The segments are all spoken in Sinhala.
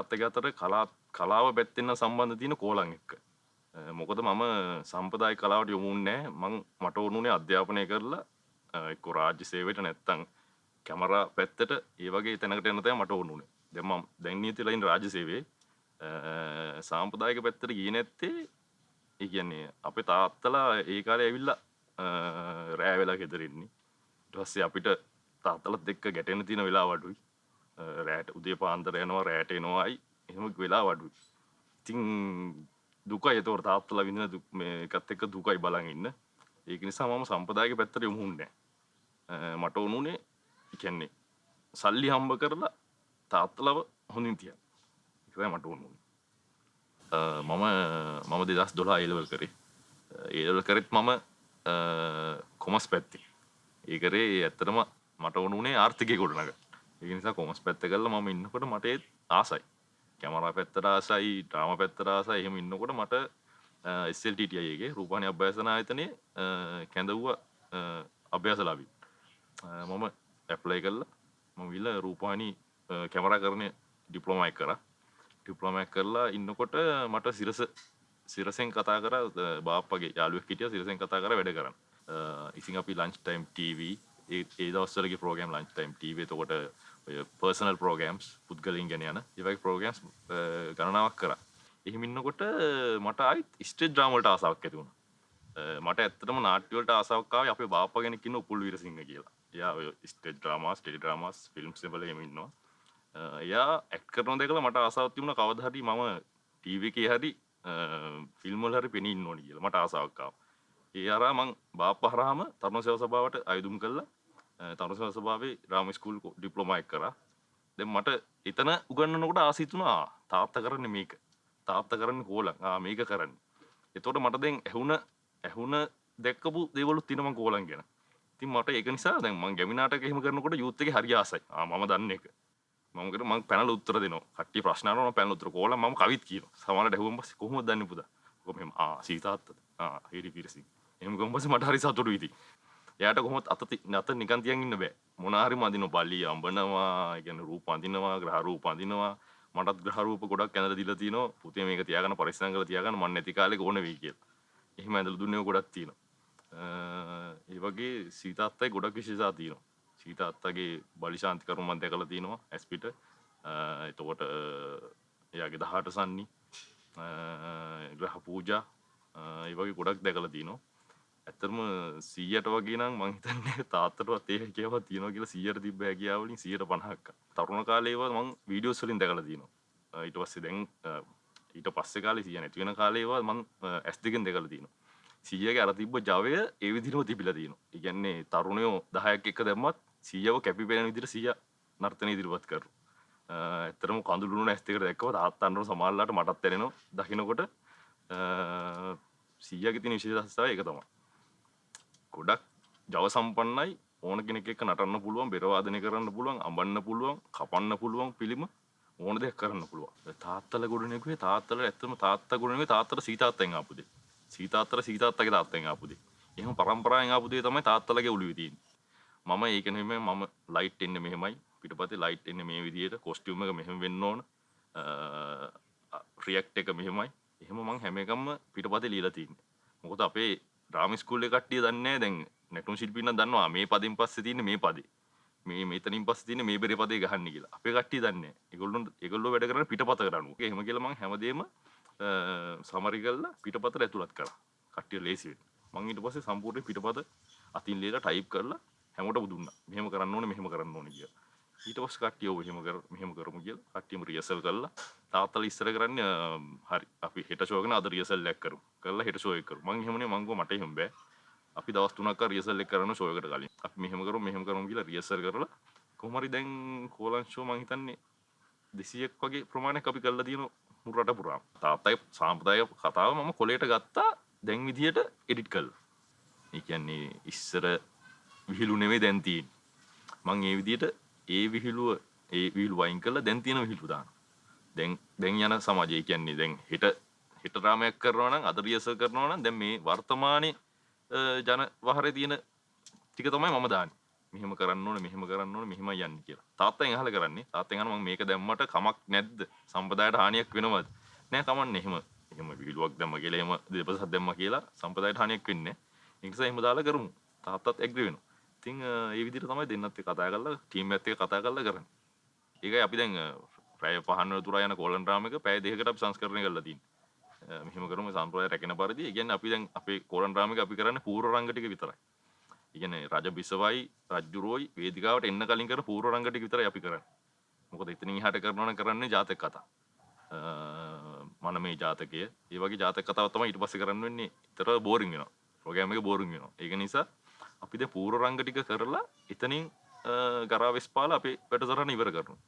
තාත්තා එක්ක අතර කලාව පැත්තෙන් සම්බන්ධ තියෙන කෝලම් එක්ක. මොකද මම සම්ප්‍රදායික කලාවට යොමු වුණේ නැහැ. මට ඕනුනේ අධ්‍යාපනය කරලා එක්ක රාජ්‍ය සේවයට නැත්තම් කැමරා පැත්තට ඒ වගේ තැනකට යන්න තමයි මට ඕනුනේ. දැන් නීතිලා ඉන්න රාජ්‍ය සේවයේ සාම්ප්‍රදායික පැත්තට ගියේ නැත්තේ ඒ කියන්නේ අපේ තාත්තලා ඒ කාලේ ඇවිල්ලා රෑ වෙලා ගෙදර ඉන්නේ. ඊට පස්සේ අපිට තාත්තලත් එක්ක ගැටෙන්න තියෙන වෙලාව අඩුයි. රෑට උදේ පාන්දර යනවා රෑට එනවායි එහෙම වෙලාව අඩුයි. ඉතින් දුකයි ඒතකොට තාත්තලා විඳින මේ එකත් එක්ක දුකයි බලන් ඉන්න. ඒක නිසා මම සම්ප්‍රදායික පැත්තට යොමු වුණේ නැහැ. මට ඕනුනේ ඒ කියන්නේ සල්ලි හම්බ කරලා තාත්තලව හොඳින් තියන්න. ඒක තමයි මට ඕනුනේ. මම 2012 A level කරේ. A level කරෙත් මම කොමර්ස් පැත්තේ. ඒ කරේ ඇත්තටම මට ඕනුනේ ආර්ථිකය ගොඩනගන්න. ඒක නිසා කොමර්ස් පැත්ත කරලා මම ඉන්නකොට මට ඒත් ආසයි. කැමරා පැත්තට ආසයි, ඩ්‍රාමා පැත්තට ආසයි. එහෙම ඉන්නකොට මට SLTTI එකේ රූපවාහිනී අභ්‍යාසන ආයතනයේ කැඳවුවා අභ්‍යාසලාභී. මම ඇප්ලයි කළා. මම විල රූපවාහිනී කැමරාකරණය ඩිප්ලෝමා එක කරා. ඩිප්ලෝමා එක කරලා ඉන්නකොට මට සිරසෙන් කතා කරා බාප්පගේ යාළුවෙක් හිටියා සිරසෙන් කතා කරා වැඩ කරන්න. ඉතින් අපි ලන්ච් ටයිම් ටීවී ඒ දවස්වලගේ ප්‍රෝග්‍රෑම් ලන්ච් ටයිම් ටීවී එතකොට ඔය පර්සනල් ප්‍රෝග්‍රෑම්ස් පුද්ගලයන් ගැන යන ඒ වගේ ප්‍රෝග්‍රෑම්ස් ගණනාවක් කරා. එහෙම ඉන්නකොට මට ආයිත් ස්ටේජ් ඩ්‍රාමා වලට ආසාවක් ඇති වුණා. මට ඇත්තටම නාට්‍ය වලට ආසාවක් ආවේ අපේ බාප්පා කෙනෙක් ඉන්න උපුල් වීරසිංහ කියලා. එයා ඔය stage dramas, tele dramas, films වල එහෙම ඉන්නවා. එයා ඇක්ට් කරනවා දැකලා මට ආසාවක් තිබුණා කවදා හරි මම ටීවී එකේ හරි ෆිල්ම් වල හරි පෙනී ඉන්න ඕනි කියලා. මට ආසාවක් ආවා. ඒ අරහා මං බාප්පා හරහාම තරුණ සේවා සභාවට අයදුම් කළා. තරුණ සේවා සභාවේ රාම ස්කූල් ඩිප්ලෝමා එක කරා. දැන් මට එතන උගන්වනකොට ආස හිතුණා තාත්තා කරන්නේ මේක. තාත්තා කරන්නේ කෝලම්. මේක කරන්නේ. එතකොට මට දැන් ඇහුණ දැක්කපු දේවලුත් තියෙනවා මං කෝලම් ගැන. ඉතින් මට ඒක නිසා දැන් මං ගැමි නාටක එහෙම කරනකොට යූත් එකේ හරි ආසයි. මම දන්නේ ඒක. මම පැනලා උත්තර දෙනවා. කට්ටිය ප්‍රශ්න අහනවා මම පැනලා උත්තර කෝලම් මම කවිත් කියනවා. සමහරවිට ඇහුවම පස්සේ කොහොමද දන්නේ පුතා? කොහොම මෙහෙම සීතාත්තද? හේරි පිරසිං. එහෙම ගොම් පස්සේ මට හරි සතුටුයි ඉතින්. එයාට කොහොමද අත නිකන් තියන් ඉන්න බෑ. මොන හරි මදිනවා බල්ලි අඹනවා, ඒ කියන්නේ රූප අඳිනවා, ග්‍රහ රූප අඳිනවා. මටත් ග්‍රහ රූප ගොඩක් ඇඳලා දීලා තිනවා. පුතේ මේක තියාගන්න පරිස්සම් කරලා තියාගන්න මන් නැති කාලෙක ඕන වෙයි කියලා. එහෙම ඇඳලා දුන්නේ ගොඩක් තියෙනවා. ඒ වගේ සීතාත්තයි ගොඩක් විශේෂතා තියෙනවා. සීතාත්තගේ බලි ශාන්ති කර්ම මම දැකලා තිනවා ඇස් පිට. එතකොට එයාගේ 18 සන්නි ග්‍රහ පූජා ඒ වගේ ගොඩක් දැකලා තිනවා. ඇත්තටම 100ට වගේ නම් මං හිතන්නේ තාත්තටවත් ඒ හැකියාව තියෙනවා කියලා 100ට තිබ්බ හැකියාව වලින් 150ක්. තරුණ කාලේ ඒවා මං වීඩියෝස් වලින් දැකලා තිනවා. ඊට පස්සේ දැන් ඊට පස්සේ කාලේ 100 නැති වෙන කාලේ ඒවා මං S2 දැකලා තිනවා. 100ගේ අර තිබ්බ ජවය ඒ විදිහටම තිබිලා තිනවා. ඒ කියන්නේ තරුණයෝ 10ක් එක දැම්මත් 100ව කැපිපෙනෙන විදිහට 100 නර්තන ඉදිරිපත් කරනවා. ඇත්තටම කඳුළු නුන S2 දැක්කම තාත්තන්ට සමාල්ලාට මටත් දැනෙනවා. දකින්නකොට 100ගේ තියෙන විශේෂතාවය ඒක තමයි. ගොඩක් ජව සම්පන්නයි ඕන කෙනෙක් එක්ක නටන්න පුළුවන් බෙර වාදනය කරන්න පුළුවන් අඹන්න පුළුවන් කපන්න පුළුවන් පිළිම ඕන දෙයක් කරන්න පුළුවන්. තාත්තලා ගොඩනෙකුවේ තාත්තලා ඇත්තම තාත්තා ගොඩනෙකුවේ තාත්තට සීතාත්තෙන් ආපු දෙයක්. සීතාත්තගේ තාත්තෙන් ආපු දෙයක්. එහෙම පරම්පරාවෙන් ආපු දෙය තමයි තාත්තලාගේ ඔළුවේ තියෙන්නේ. මම ඒක නෙමෙයි මම ලයිට් එන්නේ මෙහෙමයි පිටපතේ ලයිට් එන්නේ මේ විදිහට කොස්ටියුම් එක මෙහෙම වෙන්න ඕන. රියැක්ට් එක මෙහෙමයි. එහෙම මං හැම එකම පිටපතේ ලියලා තියෙන්නේ. මොකද අපේ ඩ්‍රාම ස්කූල් එකේ කට්ටිය දන්නේ නැහැ දැන් නැටුම් ශිල්පීන් නම් දන්නවා මේ පදෙන් පස්සේ තියෙන්නේ මේ පදේ. මෙතනින් පස්සේ තියෙන්නේ මේ බෙරේ පදේ ගහන්නේ කියලා. අපේ කට්ටිය දන්නේ නැහැ. ඒගොල්ලෝ වැඩ කරන්නේ පිටපත කරනවා. එහෙම කියලා මං හැමදේම සමරි කරලා පිටපතට ඇතුළත් කරා. කට්ටිය ලේසි වෙන්න. මං ඊට පස්සේ සම්පූර්ණ පිටපත අතින් ලියලා ටයිප් කරලා හැමෝටම දුන්නා. මෙහෙම කරන්න ඕනේ මෙහෙම කරන්න ඕනේ කියලා. ඊට පස්සේ කට්ටිය ඔව් මෙහෙම කරමු කියලා කට්ටියම රියසල් කරලා තාත්තලා ඉස්සර කරන්නේ හරි අපි හෙට ෂෝ එකන අද රියසල් එකක් කරමු. කරලා හෙට ෂෝ එක කරමු. මං එහෙමනේ මං ගෝ මට එහෙම බෑ. අපි දවස් 3ක් රියසල් එක කරන ෂෝ එකට කලින්. අපි මෙහෙම කරමු කියලා රියසල් කරලා කොහොම හරි දැන් කෝලන් ෂෝ මං හිතන්නේ 200ක් වගේ ප්‍රමාණයක් අපි කරලා තියෙනවා මුළු රට පුරාම. තාත්තගේ සාම්ප්‍රදායික කතාව මම කොලේට ගත්තා දැන් විදියට එඩිට් කළා. ඒ කියන්නේ ඉස්සර විහිළු නෙමෙයි දැන් තියෙන්නේ. මං ඒ විදියට ඒ විහිළු වයින් කරලා දැන් තියෙන විහිළු දානවා. දැන් යන සමාජය කියන්නේ දැන් හෙට රාමයක් කරනවා නම් අද රියසල් කරනවා නම් දැන් මේ වර්තමානයේ ජන වහරේ තියෙන ටික තමයි මම දාන්නේ. මෙහෙම කරන්න ඕනේ මෙහෙම කරන්න ඕනේ මෙහෙමයි යන්නේ කියලා. තාත්තෙන් අහලා කරන්නේ. තාත්තෙන් අහනවා මම මේක දැම්මට කමක් නැද්ද? සම්ප්‍රදායට හානියක් වෙනවද? නෑ කමන්නේ එහෙම විහිළුවක් දැම්ම කියලා එහෙම දෙපසක් දැම්ම කියලා සම්ප්‍රදායට හානියක් වෙන්නේ නෑ. ඒ නිසා එහෙම දාලා කරමු. තාත්තත් ඇග්‍රී වෙනවා. ඉතින් ඒ විදිහට තමයි දෙන්නත් එක්ක කතා කරලා ටීම් එකත් එක්ක කතා කරලා කරන්නේ. ඒකයි අපි දැන් රැය 5 වතුරා යන කෝලන් ඩ්‍රාම එක පැය දෙකකට අපි සංස්කරණය කරලා තියෙන්නේ. මෙහෙම කරමු සම්ප්‍රදාය රැකෙන පරිදි. ඒ කියන්නේ අපි දැන් අපේ කෝලන් ඩ්‍රාම එක අපි කරන්නේ පූර්ව රංග ටික විතරයි. ඒ කියන්නේ රජ බිසවයි රජ්ජුරුවයි වේදිකාවට එන්න කලින් කර පූර්ව රංග ටික විතරයි අපි කරන්නේ. මොකද එතනින් එහාට කරනවා නම් කරන්නේ ජාතක කතා. මනමේ ජාතකය. ඒ වගේ ජාතක කතාවක් තමයි ඊට පස්සේ කරන්න වෙන්නේ. ඊතර බෝරින් වෙනවා. ප්‍රෝග්‍රෑම් එක බෝරින් වෙනවා. ඒක නිසා අපි දැන් පූර්ව රංග ටික කරලා එතනින් ගරාවෙස් පාලා අපේ වැඩසටහන ඉවර කරනවා.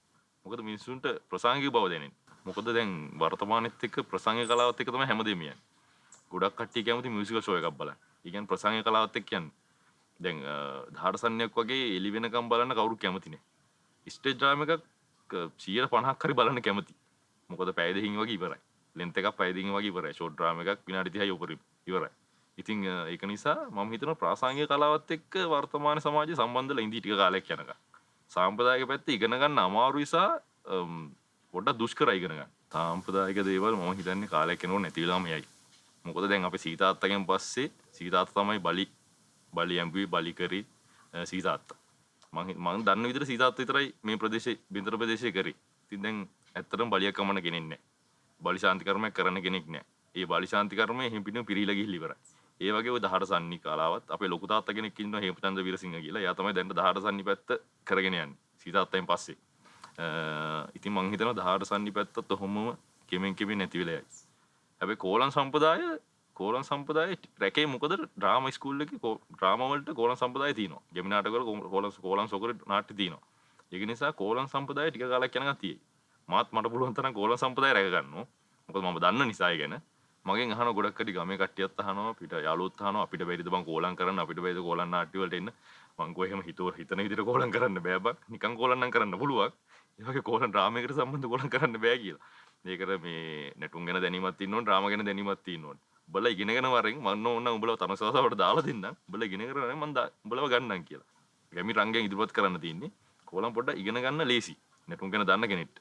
මොකද මිනිස්සුන්ට ප්‍රසංගික බව දැනෙන්නේ. මොකද දැන් වර්තමානෙත් එක්ක ප්‍රසංගික කලාවත් එක්ක තමයි හැමදේම යන්නේ. ගොඩක් කට්ටිය කැමති මියුසිකල් ෂෝ එකක් බලන්න. ඒ කියන්නේ ප්‍රසංගික කලාවත් එක්ක යන්නේ. දැන් ධාරසන්නියක් වගේ එලි වෙනකම් බලන්න කවුරු කැමති නෑ. ස්ටේජ් ඩ්‍රාම එකක් 150ක් හරි බලන්න කැමති. මොකද පැය දෙකකින් වගේ ඉවරයි. ලෙන්ත් එකක් පැය දෙකකින් වගේ ඉවරයි. ෂෝට් ඩ්‍රාම එකක් විනාඩි 30යි උඩරින් ඉවරයි. ඉතින් ඒක නිසා මම හිතනවා ප්‍රාසංගික කලාවත් එක්ක වර්තමාන සමාජයේ සම්බන්ධලා ඉඳී ටික කාලයක් යනකම්. සාම්ප්‍රදායික පැත්ත ඉගෙන ගන්න අමාරුයි සහ පොඩ්ඩක් දුෂ්කරයි ඉගෙන ගන්න. සාම්ප්‍රදායික දේවල් මම හිතන්නේ කාලයක් යනකොට නැති වෙලාම යයි. මොකද දැන් අපේ සීතාත්තගෙන් පස්සේ සීතාත්තා තමයි බලි ඇම්බුවේ බලි කරේ සීතාත්තා. මම දන්න විදිහට සීතාත්තා විතරයි මේ ප්‍රදේශේ බින්දර ප්‍රදේශේ කරේ. ඉතින් දැන් ඇත්තටම බලියක් කමන්න කෙනෙක් නැහැ. බලි ශාන්ති කර්මයක් කරන්න කෙනෙක් නැහැ. ඒ බලි ශාන්ති කර්මය එහෙම් පිටින් පිරීලා ගිහිල්ලා ඉවරයි. ඒ වගේ ඔය දහඩ සන්නි කාලාවත් අපේ ලොකු තාත්තා කෙනෙක් ඉන්නවා හේමචන්ද්‍ර වීරසිංහ කියලා. එයා තමයි දැන් දහඩ සන්නි පැත්ත කරගෙන යන්නේ. සීතාත්තෙන් පස්සේ. ඉතින් මං හිතනවා දහඩ සන්නි පැත්තත් ඔහොමම කෙමෙන් නැති වෙලා යයි. හැබැයි කෝලන් සම්ප්‍රදාය රැකේ මොකද ඩ්‍රාමා ස්කූල් එකේ ඩ්‍රාමා වලට කෝලන් සම්ප්‍රදාය තියෙනවා. ගෙමි නාටක වල කෝලන් සොකර නාට්‍ය තියෙනවා. ඒක නිසා කෝලන් සම්ප්‍රදාය ටික කාලයක් යනකම් තියෙයි. මට පුළුවන් තරම් කෝලන් සම්ප්‍රදාය රැක ගන්නවා. මොකද මම දන්න නිසා ඒ ගැන. මගෙන් අහන ගොඩක් කටි ගමේ කට්ටියත් අහනවා පිට යාළුවොත් අහනවා අපිට බැරිද බං කෝලම් කරන්න අපිට බැරිද කෝලම් නාට්‍ය වලට එන්න මං කිව්වා එහෙම හිතන විදිහට කෝලම් කරන්න බෑ බං නිකන් කෝලම් නම් කරන්න පුළුවන් ඒ වගේ කෝලම් ඩ්‍රාමයකට සම්බන්ධ කෝලම් කරන්න බෑ කියලා. මේකට මේ නැටුම් ගැන දැනීමක් තියෙන්න ඕන ඩ්‍රාමා ගැන දැනීමක් තියෙන්න ඕන. උඹලා ඉගෙනගෙන වරෙන් මම ඕන උඹලා තනසාසාවට දාලා දෙන්නම්. උඹලා ඉගෙන ගන්න මම උඹලව ගන්නම් කියලා. ගැමි රංගෙන් ඉදිරිපත් කරන්න තියෙන්නේ කෝලම් පොඩ්ඩක් ඉගෙන ගන්න ලේසි. නැටුම් ගැන දන්න කෙනෙක්ට.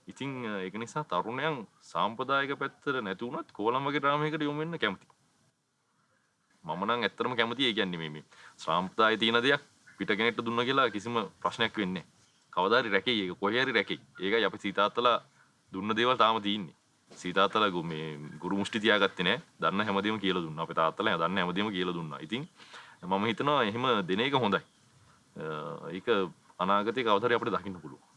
ඉතින් ඒක නිසා තරුණයන් සාම්ප්‍රදායික පැත්තට නැති වුණත් කෝලම් වගේ ඩ්‍රාමාවකට යොමු වෙන්න කැමතියි. මම නම් ඇත්තටම කැමතියි. ඒ කියන්නේ මේ සාම්ප්‍රදාය තියෙන දෙයක් පිට කෙනෙක්ට දුන්නා කියලා කිසිම ප්‍රශ්නයක් වෙන්නේ නැහැ. කවදා හරි රැකෙයි ඒක කොහේ හරි රැකෙයි. ඒකයි අපි සීතාත්තලා දුන්න දේවල් තාම තියෙන්නේ. සීතාත්තලා මේ ගුරු මුෂ්ටි තියාගත්තේ නැහැ. දන්න හැමදේම කියලා දුන්නා. අපේ තාත්තලා දන්න හැමදේම කියලා දුන්නා. ඉතින් මම හිතනවා එහෙම දෙන එක හොඳයි. ඒක අනාගතේ කවදා හරි අපිට දකින්න පුළුවන්.